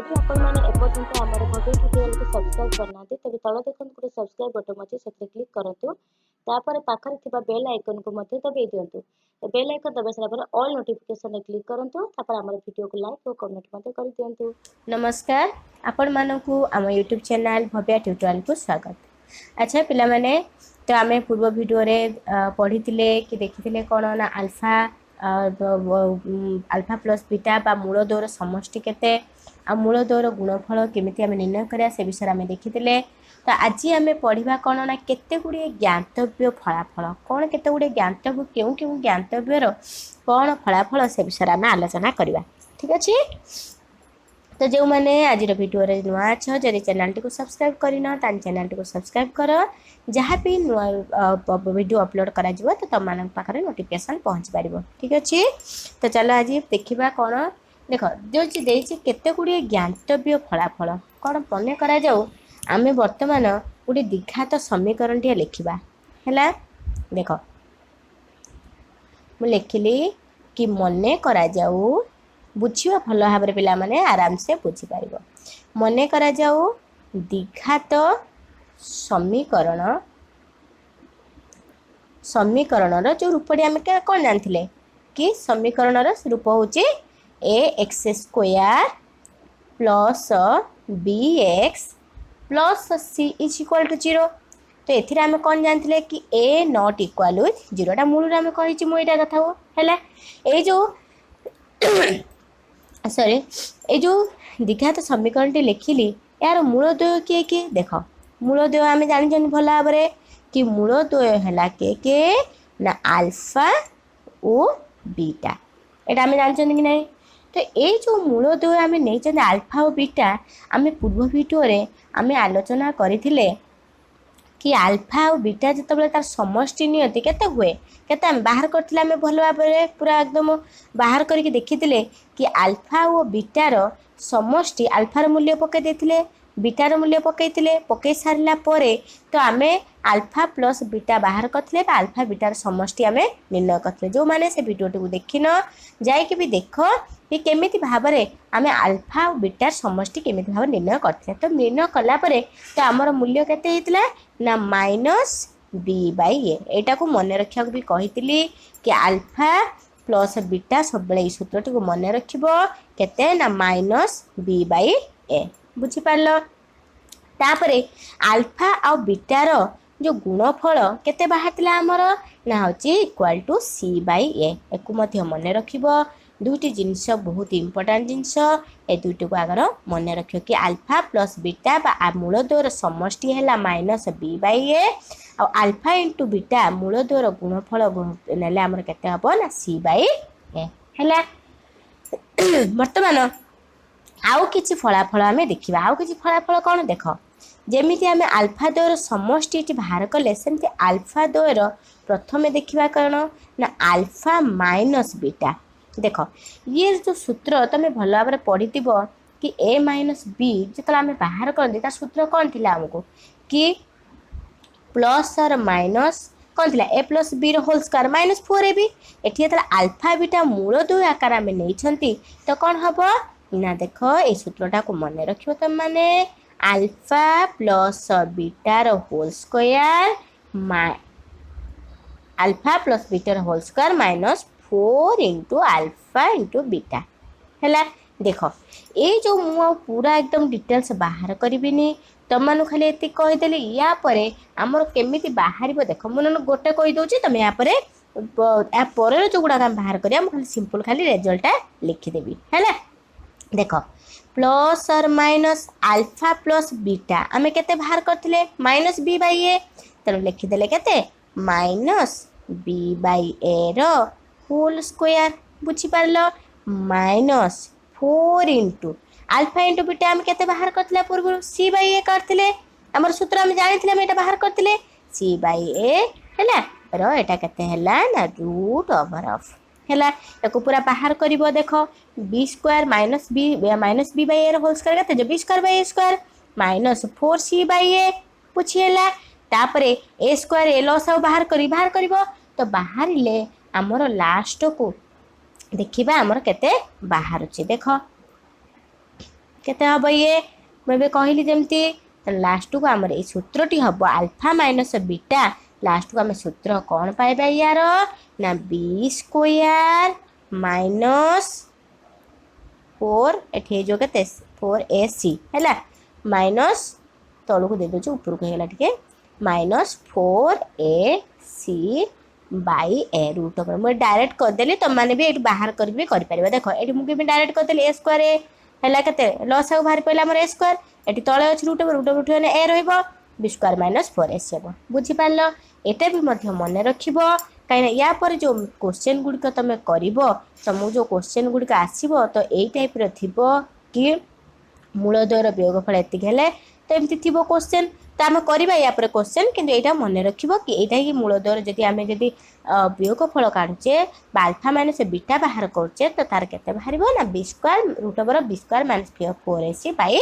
जदि आपने एपर्यंत आमर भव्य ट्यूटोरियल को सब्सक्राइब करना तेज तल देखते गोटे सब्सक्राइब बटन अच्छे से क्लिक करूँ तापर पाखे बेल आइकन को दबाई दिंतु बेल आइकन दबाई सारा ऑल नोटिफिकेशन क्लिक करूँ आम वीडियो को लाइक और कमेंट कर दिंतु। नमस्कार आपण मानकु आम यूट्यूब चैनल भव्य ट्यूटोरियल को स्वागत। अच्छा पिला माने तो आम पूर्व वीडियो रे पढ़ी कि देखी कौन ना अल्फा अल्फा प्लस बीटा बा मूल दौर समष्टि केते आ मूल दौर गुणफल केमिति आम निर्णय करिया से विषय आम देखी। तो आज आम पढ़ा कौन ना केते गुड़े ज्ञातव्य फलाफल कौन केते गुड़े ज्ञातव्य क्यों क्यों ज्ञातव्यर कौन फलाफल से विषय आम आलोचना करवा। ठीक अच्छे तो जो मैंने आज वीडियो रे नुआ अच्छ जदि चैनल टी को सब्सक्राइब करना चैनल टी को सब्सक्राइब कर जहाँ भी नुआ वीडियो अपलोड करा तो तुम मान पाखे नोटिफिकेशन पहुँच पार। ठीक अच्छे तो चलो आज देखा कौन देख जो केते गुड़े ज्ञातव्य फलाफल कौन मन करा आमे वर्तमान गोटे द्विघात समीकरण टे लिखा है। देख मु लिखिली कि मने करा जाऊ बुझा भल भाव पिला माने आराम से बुझीपार मन करा जाऊ द्विघात समीकरण जो रूपटी आम कौन जानते कि समीकरण रूप हूँ a x square plus b x plus c is equal to 0। तो ये आम कौन जानते कि ए नॉट इक्वाल विथ 0टा मूल आम कही मुझे कथा है ये जो सॉरी ये जो द्विघात समीकरण टी लिखिली यार मूल द्वय किए किए देख मूल द्वय आम जानी भल भाव कि मूल द्वय है किए ना अल्फा और बीटा यहाँ आम जानते कि नहीं। तो ये जो मूल द्वय आम नहीं अल्फा और बीटा आम पूर्व वीडियो रे आम आलोचना करथिले कि अल्फा और बीटा जिते तार समष्टि नियति केते हुए केते आम बाहर करथिले आम भल भाव पूरा एकदम बाहर करके देखिथिले कि अल्फा और बीटार समष्टि अल्फार मूल्य पकई देथिले बीटार मूल्य पकई सारला परे तो आम अल्फा प्लस बीटा बाहर करथिले अल्फा बीटार समष्टि आम निर्णय करथिले। जो माने से वीडियो टी देखिन जाइए भी देख कि केमिति भाव आम अल्फा और बीटार समष्टि केमिति भाव निर्णय करथिले। तो निर्णय कला परे तो आमर मूल्य केते हेतिला ना माइनस बी बाई ए एटा को मन रखा भी कही कि अल्फा प्लस बीटा सब सूत्र टी मन रखिबो केते ना माइनस बी बाई ए बुझीपार। तापरे अल्फा आ बीटार जो गुणफल केते बाहरला आमर ना होची इक्वल टू सी बाई ए एको मध्य मन रखिबो। दुईटी जिनस बहुत इंपोर्टेंट जिनस ए दुईटी को आगर मन रखियो कि अल्फा प्लस बीटा बा मूल द्वयर समष्टि है माइनस बी बाई ए आ अल्फा इंटू बीटा मूल द्वयर गुणफल नेले आमर केते हबो ना सी बाई ए हैला। वर्तमान आउ किछि फलाफल आमे देखिबा आउ किछि फलाफल कौन देख जेमिति आमे अल्फा द्वयर समष्टि बाहर कले सेमति अल्फा द्वयर प्रथमे देखिबा कौन ना अल्फा माइनस बीटा देख ये जो सूत्र तुम भल भाव पढ़ी कि ए माइनस बी जो आम बाहर करते तार सूत्र कौन थी आमको कि प्लस और माइनस कौन थी a plus b whole square minus 4ab एटी अल्फा बीटा मूल द्वय आकार आम नहीं तो कौन हम ना देख ये सूत्रटा को मन रखियो तुम माने अल्फा प्लस बीटार होल स्क्वायर अल्फा प्लस बीटार whole square minus 4 into alpha into beta है। देख ये जो मु पूरा एकदम डिटेल्स बाहर करी तुम मानू खाली ये कहीदेली या परे आमर केमिति बाहर देख मुझे गोटे कहीदे तुम यापर जो गुड़ाक बाहर करिया खाली सिंपल खाली रिजल्टा लिखिदेवी है। देख प्लस और माइनस अल्फा प्लस बीटा आम केते बाहर करथिले माइनस बी बाई ए तेणु लिखिदेले केते माइनस बी बाई ए रो होल स्क्वायर बुझीपार minus 4 into alpha into beta आम केते बाहर करथिले पूर्व सी बाई ए करथिले हमर सूत्र आम जानिथिले हम एटा बाहर करथिले सी बाई ए हैला रो एटा केते हैला ना रूट ओवर ऑफ हैला एको पूरा बाहर करिवो देख b square minus b by a whole square केते जो b square by a square minus 4c by a पुछिएला तापरे ए स्क्वायर ए लॉस बाहर करिवो तो बाहर ले आमर लास्ट को देखिबा आमर केते बाहर अछि देख केते हम ये मुझे कहली जमती लास्ट को आमर ये सूत्रटी हम अल्फा माइनस बीटा लास्ट को आम सूत्र कौन पाइबा यार ना बी स्क्वायर माइनस 4 एठी जो के 4ac है माइनस तलू को दे दो ऊपर को है टे minus 4ac by a root over मुझे डायरेक्ट करदेली तुम मैंने भी ये बाहर कर भी कर देख ये मुझे डायरेक्ट करदेली ए स्क्वायर है के लस आगे बाहर पड़ा ए स्क्वायर ये तले अच्छे रूट ओवर उठे ए रही स्क्वायर माइनस 4ac हम बुझीपार यहाँ भी मन रख कहीं या पर जो क्वेश्चन गुड़िक तुम कर तुमको जो क्वेश्चन गुड़िक आसो तो यही टाइप थी कि मूलद्वयर वियोगफल एति तो एमती थी क्वेश्चन तो आम करवा या क्वेश्चन किंतु यहाँ मन रख कि यहाँ कि मूलद्वयर जदि आम जदि वियोगफल काढ़ुचे अल्फा माइनस बीटा बाहर करुचे तो तार केते बाहर ना b square root over b square minus 4ac by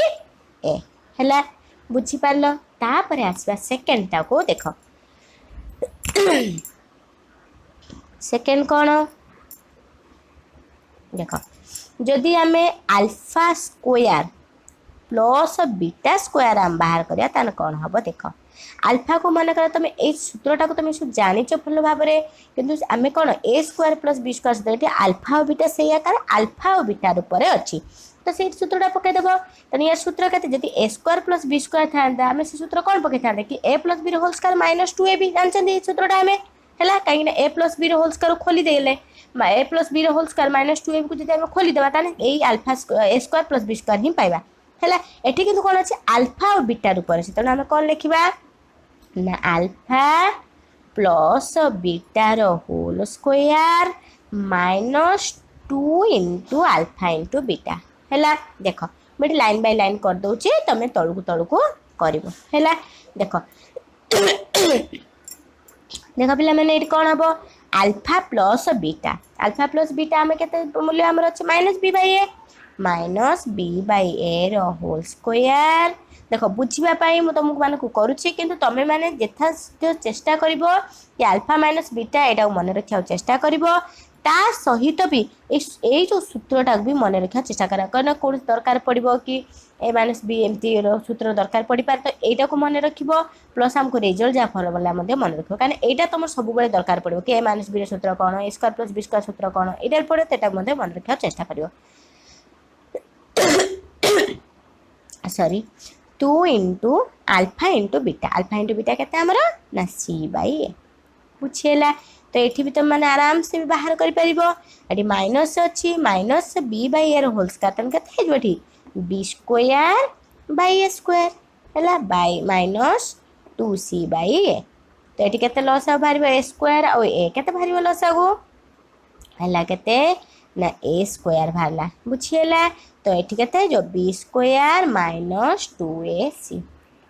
a है बुझीपार तापर आसवा सेकेंड टाको देख सेकेंड कौन देख जदि आम alpha square plus beta square आम बाहर करिया ताने कौन हम देख अल्फा को मन कर तुम ए सूत्रटा को तुम सब जानिच भल भाव में किंतु आम कौन ए स्क्वायर प्लस बी स्क्वायर सूत्र अल्फा और बीटा से आकार अल्फा और बीटा रूप में अच्छी तो से सूत्रटा पकईदेव तेना यार सूत्र के जब a square plus b square था आम से सूत्र कौन पकई था कि a plus b whole square minus 2ab जानते सूत्रटा आम है कहीं a plus b whole square खोलीदेले a plus b whole square minus 2ab को जब खोलीदेवा यही alpha a square plus b square ही पाइबा है एठी किंतु कौन अच्छे अल्फा और बीटा रूप से तेणु आम कौन लिखा ना अल्फा प्लस बीटार whole square minus 2 into alpha into beta है देख मुझे लाइन बाय लाइन कर दूचे तुम तलू कर देख देख पे मैंने कौन हम अल्फा प्लस बीटा आम के मूल्य आम अच्छे minus b by a minus b by a whole square देख बुझापी मुझे तुमको मानक करुच्ची कि तुम मैंने यथा चेष्टा कर अल्फा माइनस बीटा यहाँ मन रखा चेष्टा कर सहित भी यही जो सूत्रटा भी मन रखा चेष्टा करा कहीं कौन दरकार पड़ो कि ए माइनस बी एमती सूत्र दरकार पड़ पारे तो यहाँ को मन रख प्लस आमको रिजल्ट जहाँ फर्मुला मन रख कहीं यहाँ तुम सब दरकार पड़ो कि ए माइनस बी सूत्र कौन ए स्क्वायर प्लस बी स्क्वायर सूत्र कौन यहाँ पड़े तो मन रखा चेष्टा कर sorry 2 into alpha into beta के ना सी बाई ए बुझेगा तो ये भी तुम मैंने आराम से भी बाहर कर माइनस अच्छी minus b by a whole square तुम के b square by a square है by minus 2c by a तो ये के लस बाहर ए स्क्वायर आ ए के बाहर लस आगो है के ना ए स्क्वायर बाहर बुझीगला तो ये के जो बी स्क्वायर माइनस 2ac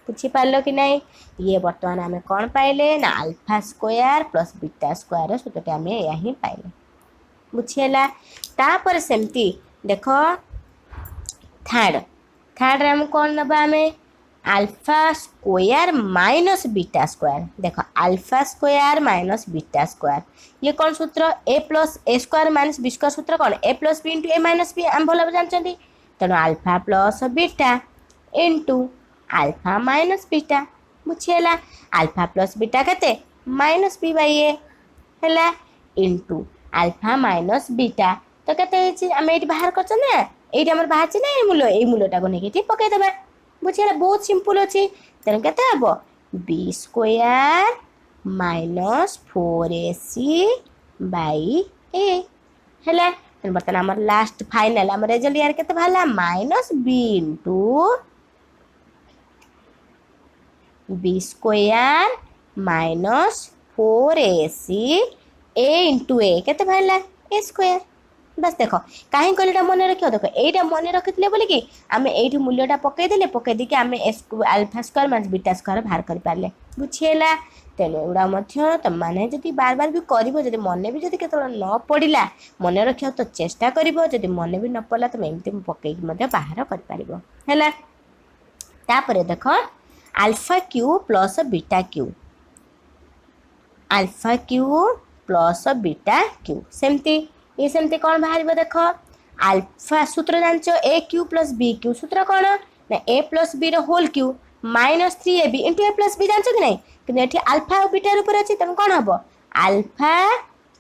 बुझीपार कि नहीं ये बर्तमान आम कौन पाइले ना alpha square plus beta square सूत्रटा आम या ही पाइले बुझीगला तापर सेमती देख थर्ड आम कौन नबा आम alpha square minus beta square देख alpha square minus beta square ये कौन सूत्र a plus a square minus b square सूत्र कौन a plus b into a minus b आम भल जानते तेणु alpha plus beta into alpha minus beta बुझीगला अल्फा प्लस बीटा के माइनस बी बाई ए है इंटू अल्फा माइनस बीटा तो के आम ये बाहर कर ये बाहर ना ये मूल्यटा को लेकिन पकईदे बुझीगला बहुत सिंपल अच्छी तेणु के b square minus 4ac by a है बर्तमान आम लास्ट फाइनाल आम रेजल्ट यार के बाहर minus b into b square minus 4ac a into a के बाहर ए स्क्वायर बस देख कहीं कहले मन रख देख यहीटा मन रखी बोल कि आम ये मूल्यटा पकईदे आम alpha square minus beta square बाहर कर पारे बुझीगला तेणु एगुड़ा तुम मैंने जब बार बार भी कर मन भी जब न पड़ा मन रखा तो चेष्टा कर मन भी न पड़ा तुम एमती पकईकि बाहर कर देख alpha cube plus beta cube alpha cube plus beta cube सेमती ये सेमती कौन बाहर देख आल्फा सूत्र जानछ a cube plus b cube सूत्र कौन ना a plus b whole cube -3ab into a plus b जानछ कि नहीं कि एठी अल्फा और बीटा ऊपर अछि तम कौन हबो alpha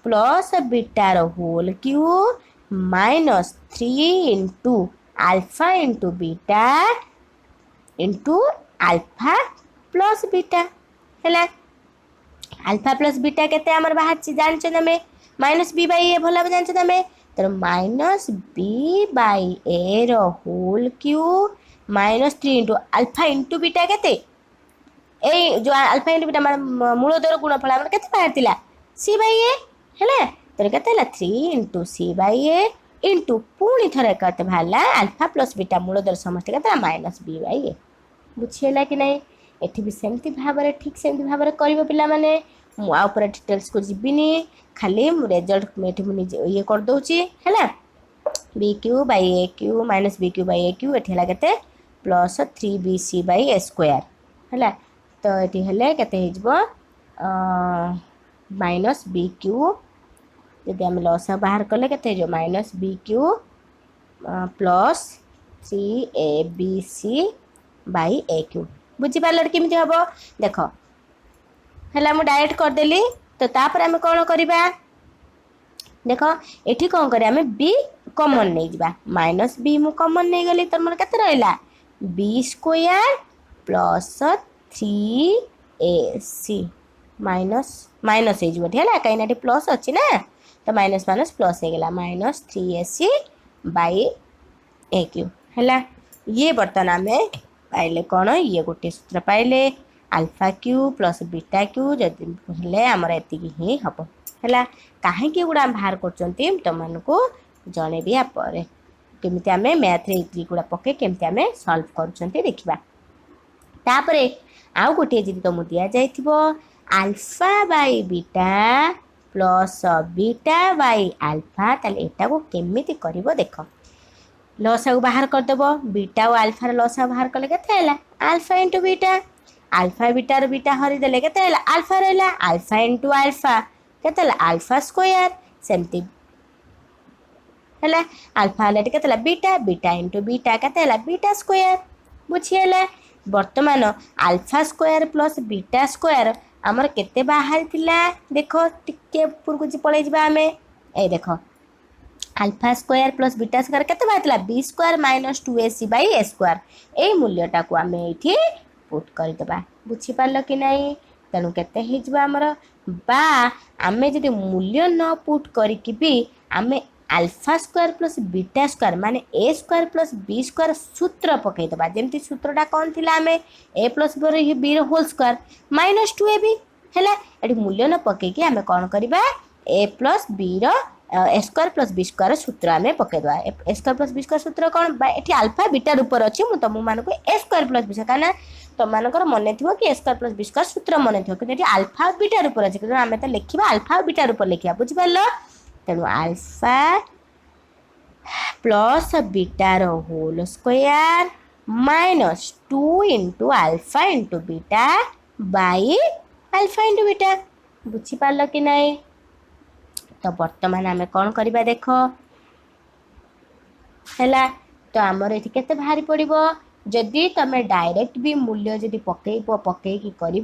plus beta whole cube -3 into alpha into beta into alpha plus beta है अल्फा प्लस बीटा केते हमर बाहर जानछ तमे -b/a भला जानछ तमे तर -b/a whole cube -3 into alpha into beta केते ए जो अल्फा इंटू बीटा मूल दर गुणफल हमर केते बाहर थिला c/a हैला तर केते हला 3 इंटू c/a इंटू पुणी थरे केते भाला अल्फा प्लस बीटा मूल दर समस्त केते -b/a बुझिएला कि नहीं एठी भी सेमती भाबरे ठीक सेमती भाबरे करिवो पिला माने मु आ ऊपर डिटेल्स को जिबिनी खाली रिजल्ट एठी मु ये कर दोची हैला bq/aq -bq/aq एठी हला केते प्लस 3bc/a² हैला तो एठी हले केते हिजबो -bq यदि हम लॉस बाहर कले केते जो -bq प्लस 3abc/aq बुझी पार केमी हम देख है मुझे डायरेक्ट करदेली तो तापर आम कौन करवा देख ये कौन कर बी कमन नहीं जा -b मु कमन नहीं गली तो मोर केते रहिला b² प्लस 3ac माइनस है कहीं प्लस अच्छी ना तो माइनस माइनस प्लस हो गला -3ac/aq है ये बर्तमान आम पाइले कौन ये गोटे सूत्र पाइले alpha cube plus beta Q जदि हेले आमर एति ही हम है कहीं गुड़ा बाहर कर तुमको जनइबी यापर केमी आम मैथ रे गुड़ा पके केमती आम सल्व कर देखा तापर आउ गोटे जी तुम दि जाइथिबो alpha by beta plus beta by alpha ताले एटा को केमिति करिवो देख लसा को बाहर करदेव बीटा और अल्फार लसा बाहर कले के अल्फा इंटू बीटा अल्फा बीटार बीटा हरिदेले के अल्फा रहा अल्फा इंटू अल्फा के अल्फा स्क्वायर सेमती है अल्फा के बीटा बीटा इंटू बीटा के बीटा स्क्वायर बुझीगला बर्तमान alpha square plus beta square आमर केते बाहर थिला देख टिके ऊपर को पड़े जा आम ए देख alpha square plus beta square केते बाहर b² -2ac/a² ए मूल्यटा को आम ये पुट करदेबा बुझीपार कि नहीं तेणु केते हिजबा हमर बा आमे जदि मूल्य न पुट करिकि भी आमे alpha square plus beta square माने a² प्लस b² सूत्र पकईदेबा जेमती सूत्रटा कौन थिला आमे a plus b whole square -2ab हैला एटी मूल्य न पकईकि आमे कौन करबा a plus b a² plus b² सूत्र आम पकईदेवा a² प्लस b² सूत्र कौन ये अल्फा बीटा ऊपर अच्छी मुझे तुम मानक a² प्लस b कहीं तुम मानकर मन थी कि a² प्लस b² सूत्र मन थी कि अल्फा बीटा ऊपर अच्छे कि आम तो लिखा अल्फा बीटा ऊपर लिखा बुझिपार तेणु अल्फा प्लस बीटार whole square -2 into alpha into beta by alpha into beta बुझिपार कि नहीं तो बर्तमान आम कौन करवा देख है तो आमर ये केते बाहरी पड़ो जदि तुम डायरेक्ट भी मूल्य जदि पकईकी कर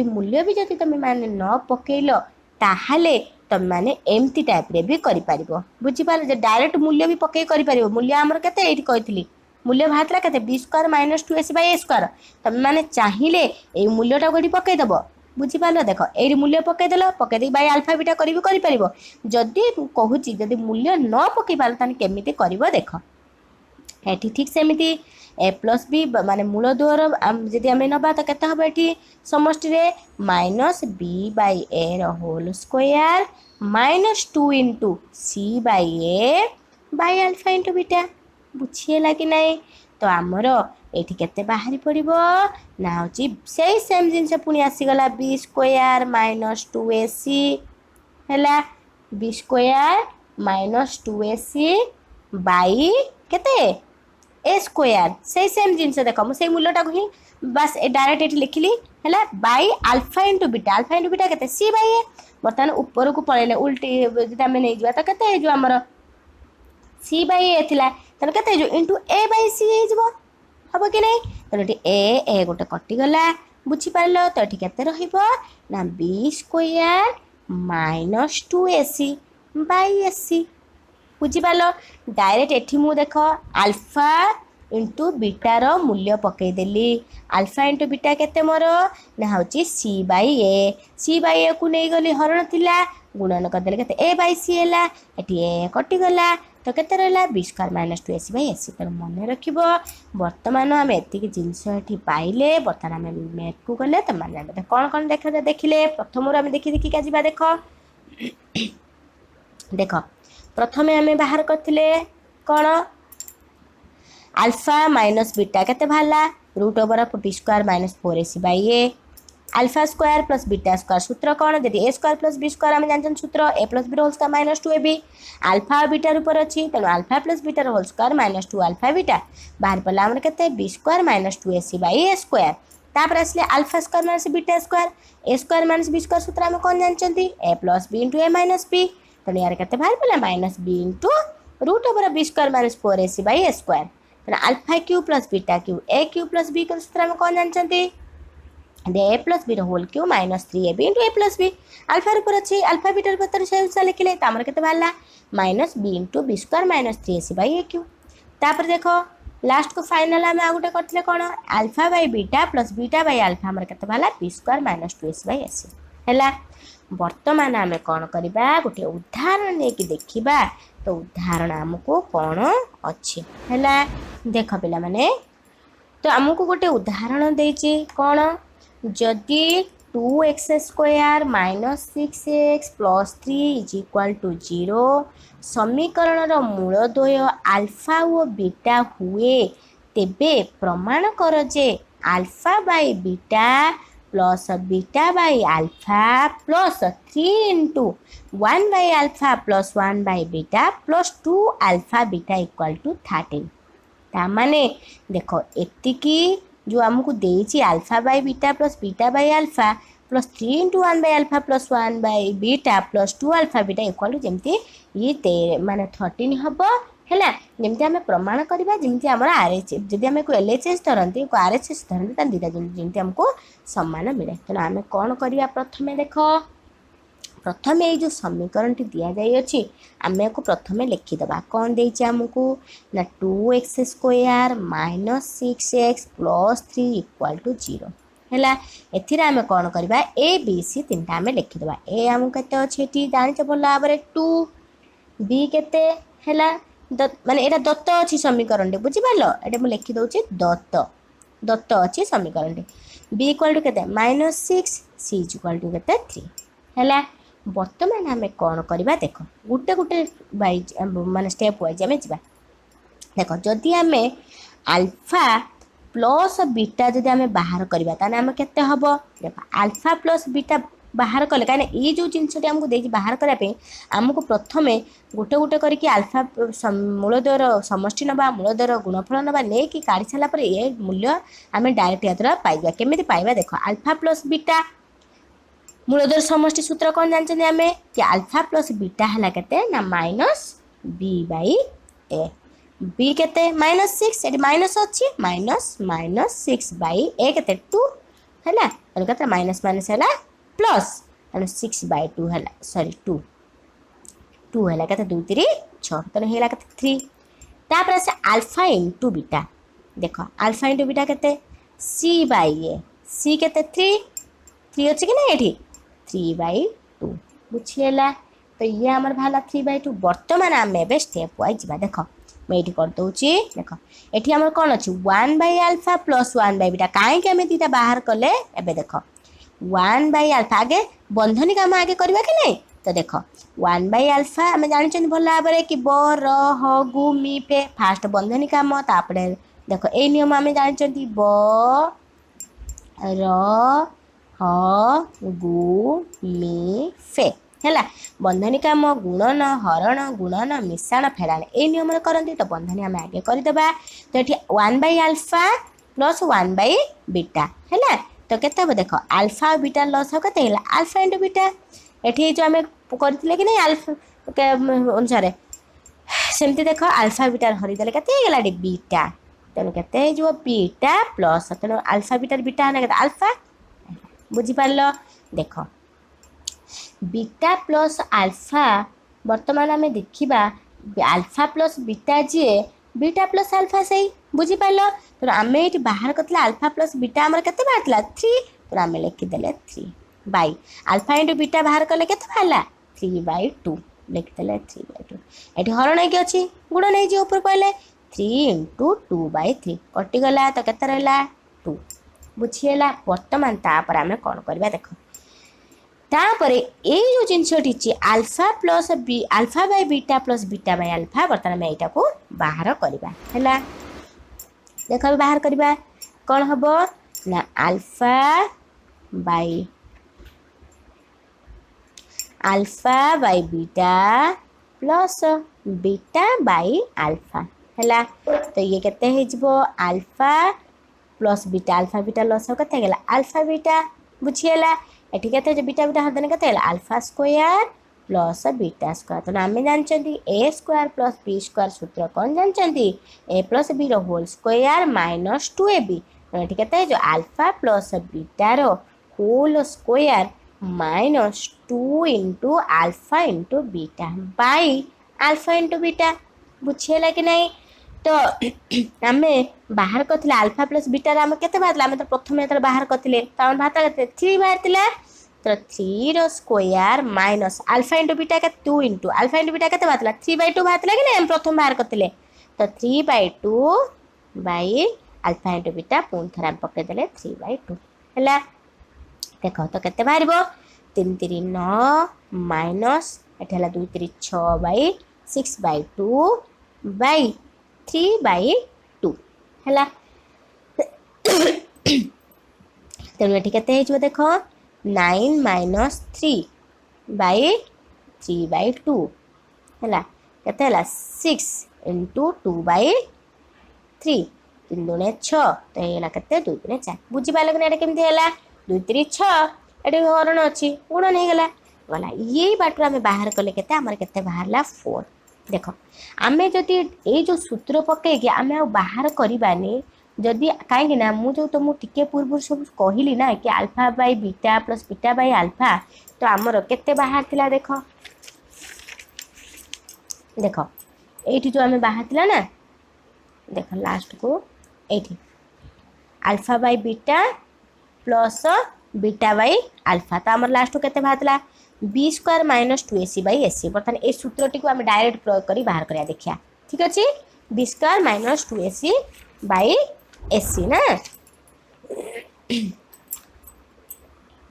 मूल्य भी जदि तुम माने न पकईल ताहले तुम माने एमती टाइप रे भी कर बुझीपार डायरेक्ट मूल्य भी पकई कर मूल्य आमर केते एठी कहितली मूल्य बाहर केते b² -2ac/a² तुम माने चाहिए ये मूल्यटा को पकईदेव बुझीपार देख ये मूल्य पकईदेल पकईदे बाय अल्फा बीटा कर जदि कहूँ जदि मूल्य न पकई पार ताने केमिति कर देख एठी ठीक सेमिति ए प्लस बी माने मूल द्वार जदि आम नवा तो केते हम ये समष्टि -b/a whole square -2 into c/a alpha into beta बुझीगला कि नहीं तो आमर ये केते बाहरी पड़ो ना हूँ से सेम जिनस पुणी आसीगला b² -2ac है b² -2ac केते a² से सेम जिनस देख मुझे मूल्यटा ही बस डायरेक्ट ये लिखिली है बाय अल्फा इंटू बीटा केते c/a बर्तमान ऊपर को पलैले उल्टी जब आम नहीं जा तो केते जो आमर सी बाई ए थिला तेणु केते जो इंटू ए बाई सी हो हम कि नहीं तेणु ए गोटे कटिगला बुझीपार तो ये केते ना b square minus 2ac by a c बुझीपार डायरेक्ट एठी मु देख अल्फा इंटू बीटार मूल्य पकईदेली अल्फा इंटू बीटा केते मोर ना हूँ सी बाई ए को नहीं गली हरण थिला गुणन करदे के ए बाई सी है ये कटिगला तो केते रहा b square minus 2ac by ac तेणु मन रख बर्तमान आम एतिक जिनस ये पाइले बर्तमान आम मैथ को गले तो मैंने कौन कौन देखिले प्रथम आम देखी देखिका जा देख देख प्रथम आम बाहर करते कौन अल्फा माइनस बीटा केते बाहरला root over of b square minus 4ac by a alpha square plus beta square सूत्र कौन जब a square plus b square आम जानते सूत्र a plus b whole square minus 2ab alpha beta ऊपर अच्छी तेणु alpha plus beta whole square minus 2 alpha beta बाहर पड़ा आम के b square minus 2ac by a square तापर आसले alpha square minus beta square ए स्क्वायर माइनस बी स्क्वायर सूत्र आम कौन जानते a plus b into a minus b तेणु यार के बाहर पड़ा minus b into root over b square minus 4ac by a square तेना alpha cube plus beta cube a cube plus b सूत्र आम कौन जानते a plus b whole cube minus 3ab into a plus b alpha ऊपर अच्छी alpha beater पतर से अनुसार लिखिले तो आमर के बाहर minus b into b square minus 3ac by a cube तापर देख लास्ट को फाइनल आम आउ गोटे करते कौन alpha by beta plus beta by alpha आमर के बाहर b square minus 2ac by ac है बर्तमान आम कौन करवा गोटे उदाहरण नहीं देखा तो उदाहरण आमको कौन अच्छी है देख पिला माने तो आमको गोटे उदाहरण देछि कौन जदि 2x square minus 6x plus 3 is equal to 0 समीकरण मूलद्वय अल्फा और बीटा हुए तेबे प्रमाण कर जे alpha by beta plus beta by alpha plus 3 into 1 by alpha plus 1 by beta plus 2 alpha beta equal to 13 तामाने देखो एतिकी जो आमको देछि alpha by beta by alpha plus 3 into 1 by alpha plus 1 by beta plus 2 alpha beta equal to जमती ये माने 13 हम है जमी आम प्रमाण करवा जमी आम आरएचएस जब आम को एलएचएस धरती को आरएचएस धरती दुटा जमी आमको सम्मान मिले तेना आम कौन करवा प्रथम देख प्रथम ये जो समीकरण टी दि जाइए आम को प्रथम लिखिदबा कौन देछि आमको ना 2x square minus 6x plus 3 equal to 0 है एथिर आम कौन करवा ए बी सी तीनटा आम लिखिदबा ए आम केते अछि जानिछ भल भाव 2 बी केते हैला माने एटा दत्त अच्छी समीकरण टे बुझीपार ये मुझे लिखि दूसरी दत्त अच्छी समीकरण टे बी इक्वाल टू के माइनस 6 सी इक्वाल टू के 3 है बर्तमान आम कौन करवा देख गोटे गोटे वाइज माने स्टेप वाइज आम जा देख जदि आम अल्फा प्लस बीटा जदि आम बाहर करवा ताने आम केते हबो देख अल्फा प्लस बीटा बाहर कले कहीं ये जो जिनसटी आमको देगी बाहर करने आमको प्रथम गोटे गोटे करके अल्फा मूलद्वयर समष्टि नवा मूलद्वयर गुणफल नवा नहीं कि काढ़ी सारापर ये मूल्य आम डायरेक्ट या द्वारा पाइबा केमी पाइबा देख अल्फा प्लस बीटा मूलद्वयर समष्टि सूत्र कौन जानते आम कि अल्फा प्लस बीटा है केते ना minus b by a b केते माइनस 6 ये माइनस अच्छी माइनस माइनस 6 बाई ए केते 2 है कहते माइनस माइनस है प्लस 6 बाई 2 है सॉरी 2 है कहते 2 3 6 तेना है 3 तापर से अल्फा इंटू बीटा देख अल्फा इंटू बीटा केते सी बाई ए सी केते 3 अच्छे कि ना ये 3 बाई 2 बुझीगला तो ये आमर बाहर 3 बाई 2 बर्तमान आम ए स्टेप वाइज जा देख मुझे करदे देख ये आम कौन अच्छी 1 by alpha plus 1 by beta कहीं आम दीटा बाहर कले एबे देख 1 बाई अल्फा आगे बंधनी काम आगे करवा कि नहीं तो देख 1 बाई अल्फा आम जानी भल भाव कि ब र ह गु मी पे फास्ट बंधनी काम तापरे देख ये नियम आम जानी ब र ह गु मी फे है बंधनी काम गुणन हरण गुणन मिश्रण फेराण ये नियम करती तो बंधनी आम आगे करदेबा तो ये 1 by alpha plus 1 by beta है तो केते देख अल्फा और बीटा लस के अल्फा इंटू बीटा ये जो आम करते कि नहीं अल्फा अनुसार सेमती देख आल्फा बीटा हरिदेले केते गला बीटा तेणु केते हो बीटा प्लस तेणु आल्फा बीटा बीटा है केते आल्फा बुझिपार देख बीटा प्लस आल्फा बर्तमान आम देखा आल्फा प्लस बीटा जी बीटा प्लस आल्फा से बुझिपार तो आम ये बाहर करते आल्फा प्लस बीटा आम के बाहर 3 तो आम लिखिदे 3 बाई आल्फा इंटू बीटा बाहर कले के बाहर 3/2 लिखिदे 3/2 ये हरण है अच्छी गुण नहीं जी ऊपर कहले 3 इंटू 2/3 कटिगला तो केते रहा 2 बुझीगला बर्तमान तापर आम कौन करवा देख तापर ये जो जिनसी alpha plus b alpha by beta plus beta by alpha बर्तमान आम यहाँ को बाहर करवा है देख बाहर करवा कौन हम ना alpha by beta plus beta by alpha है तो ये केते हो आल्फा प्लस बीटा लस केते गला आल्फा बीटा बुझीगला एठी केते बीटा बीटा हरदने केते गला alpha square plus beta square तो आम जानते a square plus b square सूत्र कौन जानते a plus b whole square minus 2ab ये केते जो आल्फा प्लस बीटार whole square minus 2 into alpha into beta by alpha into beta बुझीगला कि नहीं तो आम बाहर करते आल्फा प्लस बीटार आम के बाहर तो प्रथम जो बाहर करते तो आम बाहर 3 बाहर तो 3 रो square minus alpha into beta के 2 इंटू आल्फा इंटू बीटा के बाहर 3/2 बाहर कि नहीं प्रथम बाहर करते तो 3/2 बाई आल्फा इंटू बीटा पुणी थे आम पकईदे 3/2 है देख तो केते बाहर 3 3 9 माइनस ये 2 3 6/6/2 बाई 3/2 है तेणु ये केते देख 9 माइनस 3/3/2 है केते 6 इंटू 2/3 3 दूने 6 तो ये केते 2 दूने 4 बुझीपाल कि ये केमती है 2 3 6 ये हरण अच्छी गुण नहीं गला गला ये बाटर आम बाहर कले केते आमर केते बाहर 4 देख आम जदि ये जो सूत्र पकईकि आम बाहर करवानी जदि कहीं ना मुझे तुम टिके पूर्व सब कहली ना कि alpha by beta plus beta by alpha तो आमर केते बाहर थिला देख देख ये जो आम बाहर थिला ना देख लास्ट को ये alpha by beta plus beta by alpha तो आमर लास्ट को केते बाहर थिला बी स्क्वायर माइनस 2ac/ac बर्तमान ये सूत्रटी को आम डायरेक्ट प्रयोग कर बाहर करा देखिया ठीक अच्छे बी स्क्वायर माइनस 2ac/ac ना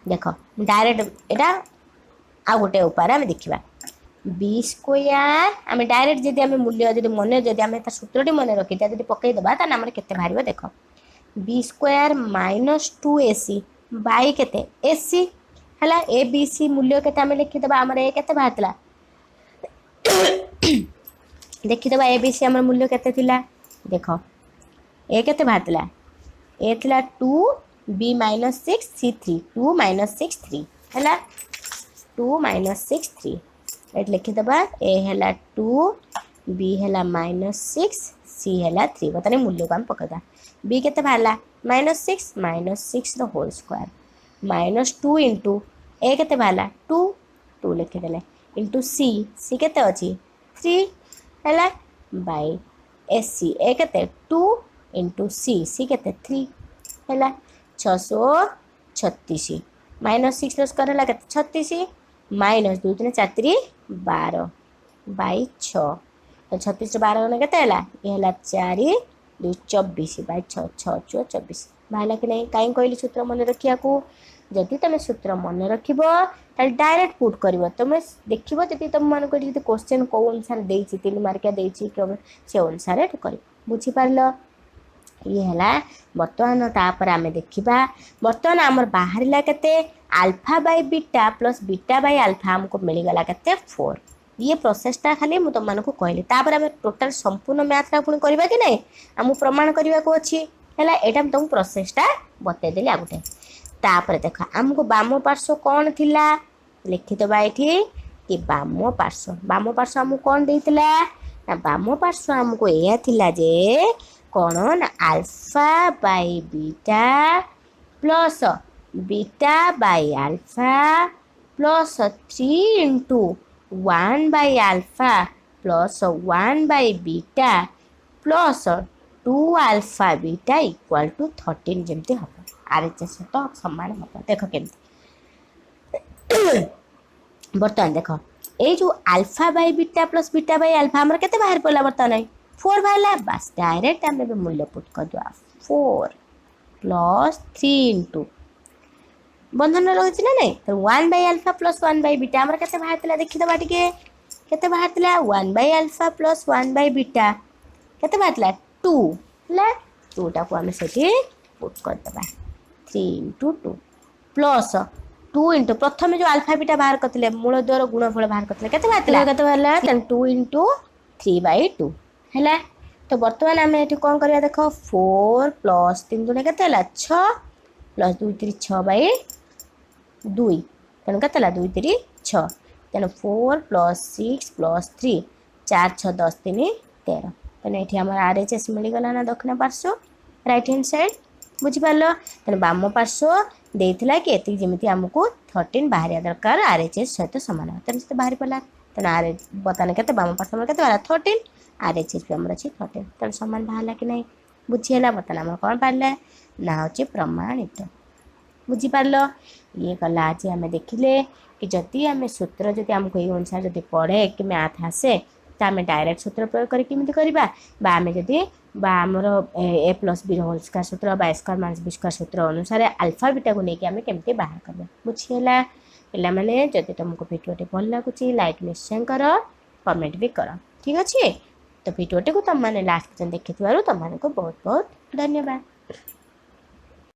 देख डायरेक्ट एटा आ गोटे उपाय आम देखा बी स्क्वायर आम डायरेक्ट जदि आम मूल्य जब मन जब आम सूत्रटी मन रखी जब पकईदेवा तो आम के बाहर देख बी स्क्वायर माइनस 2ac/केते ac है ए बी सी मूल्य के आम लिखिदेवा आमर ए के बाहर देखीदेवा ए बी सी आम मूल्य के देख ए के बाहर ए थिला 2 बी माइनस 6 सी 3 2 माइनस 6 3 है 2 माइनस 6 3 ये लिखिदेवा ए है 2 बी है माइनस 6 सी है 3 बताने मूल्य को आम पकड़ा बी के बाहर -6 रो होल स्क्वायर -2 इंटू ए के बाहर 2 लिखिदे इंटू सी के अच्छी 3 है बाय एस सी ए के 2 इंटू सी के 3 है 636 -6 स्क्वायर है 36 माइनस 2 3 4 3 12 बाय 6 तो 36 12 गने के ये 4 2 24 बाय 6 6 6 24 बाहर कि नहीं कहीं कहली सूत्र मन रखा जदि तुम सूत्र मन रख डायरेक्ट पुट कर तुम देख जी तुम मान क्वेश्चन कौ अनुसार दे 3 मार्किया से अनुसार कर बुझीपार ये है बर्तमान तापर आम देखा बर्तमान आमर बाहर के alpha by beta plus beta by alpha आमको मिलगला के 4 ये प्रोसेसटा खाली मुझे तुमको कहली तापर आम टोटाल संपूर्ण मैथटा पुणी करवा कि नहीं आम प्रमाण करने को अच्छी है यहाँ तुमको प्रोसेसटा बतईदेली आ गए तापर देख आमको बाम पार्श्व कौन थिला लिखिदबा ये कि बाम पार्श्व आमको कौन देता ନା ବାମ ପାର୍ଶ୍ୱ ଆମକୁ ଏଇଆ ଥିଲା ଯେ କ'ଣ ନା alpha by beta plus beta by alpha plus 3 into 1 by alpha plus 1 by beta plus 2 alpha beta equal to 13 ଯେମିତି ହେବ RHS ସହିତ ସମାନ ହେବ। ଦେଖ କେମିତି ବର୍ତ୍ତମାନ ଦେଖ ଏଇ ଯେଉଁ alpha by beta plus beta by alpha ଆମର କେତେ ବାହାରି ପଡ଼ିଲା ବର୍ତ୍ତମାନ 4 ବାହାରିଲା। ବାସ୍ ଡାଇରେକ୍ଟ ଆମେ ଏବେ ମୂଲ୍ୟ ପୁଟ୍ କରିଦେବା 4 ପ୍ଲସ୍ 3 ଇଣ୍ଟୁ ବନ୍ଧନ ରହୁଛି ନା ନାଇଁ 1 by alpha plus 1 by beta ଆମର କେତେ ବାହାରିଥିଲା ଦେଖିଦେବା ଟିକେ କେତେ ବାହାରିଥିଲା 1 by alpha plus 1 by beta କେତେ ବାହାରିଥିଲା 2 ହେଲା 2ଟାକୁ ଆମେ ସେଠି ପୁଟ୍ କରିଦେବା 3 ଇଣ୍ଟୁ 2 ପ୍ଲସ୍ 2 ଇଣ୍ଟୁ ପ୍ରଥମେ ଯେଉଁ ଆଲଫା ବିଟା ବାହାର କରିଥିଲେ ମୂଳ ଦ୍ୱାର ଗୁଣଫଳ ବାହାର କରିଥିଲେ କେତେ ବାହାରିଥିଲା 2 ଇଣ୍ଟୁ 3 ବାଇ 2 ହେଲା। ତ ବର୍ତ୍ତମାନ ଆମେ ଏଠି କ'ଣ କରିବା ଦେଖ 4 ପ୍ଲସ୍ 3 ଦୁଣେ କେତେ ହେଲା 6 ପ୍ଲସ୍ 2 3 6 ବାଇ 2 ତେଣୁ କେତେ ହେଲା 2 3 6 ତେଣୁ 4 ପ୍ଲସ୍ 6 ପ୍ଲସ୍ 3 4 6 10 3 13 ତେଣୁ ଏଠି ଆମର RHS ମିଳିଗଲା ନା ଦକ୍ଷିଣ ପାର୍ଶ୍ୱ ରାଇଟ୍ ହ୍ୟାଣ୍ଡ ସାଇଡ଼୍ ବୁଝିପାରିଲ। ତେଣୁ ବାମ ପାର୍ଶ୍ୱ ଦେଇଥିଲା କି ଏତିକି ଯେମିତି ଆମକୁ 13 ବାହାରିବା ଦରକାର RHS ସହିତ ସମାନ ତେଣୁ ସେତେ ବାହାରି ପାରିଲା। ତେଣୁ ବର୍ତ୍ତମାନ କେତେ ବାମ ପାର୍ଶ୍ୱ ଆମର କେତେ ବାହାରିଲା 13 RHS ବି ଆମର ଅଛି 13 ତେଣୁ ସମାନ ବାହାରିଲା କି ନାହିଁ ବୁଝିହେଲା। ବର୍ତ୍ତମାନ ଆମର କ'ଣ ବାହାରିଲା ନା ହେଉଛି ପ୍ରମାଣିତ ବୁଝିପାରିଲ। ଇଏ ଗଲା ଆଜି ଆମେ ଦେଖିଲେ କି ଯଦି ଆମେ ସୂତ୍ର ଯଦି ଆମକୁ ଏଇ ଅନୁସାରେ ଯଦି ପଢ଼େ କି ମ୍ୟାଥ୍ ଆସେ ତ ଆମେ ଡାଇରେକ୍ଟ ସୂତ୍ର ପ୍ରୟୋଗ କରି କେମିତି କରିବା ବା ଆମେ ଯଦି ବା ଆମର A plus Veer whole square ସୂତ୍ର ବା A square minus B square ସୂତ୍ର ଅନୁସାରେ ଆଲଫା ବିଟାକୁ ନେଇକି ଆମେ କେମିତି ବାହାର କରିବା ବୁଝିହେଲା। ପିଲାମାନେ ଯଦି ତୁମକୁ ଭିଡ଼ିଓଟି ଭଲ ଲାଗୁଛି ଲାଇକ୍ ନିଶ୍ଚୟ କର କମେଣ୍ଟ ବି କର ଠିକ୍ ଅଛି। ତ ଭିଡ଼ିଓଟିକୁ ତୁମମାନେ ଲାଷ୍ଟ ପର୍ଯ୍ୟନ୍ତ ଦେଖିଥିବାରୁ ତୁମମାନଙ୍କୁ ବହୁତ ବହୁତ ଧନ୍ୟବାଦ।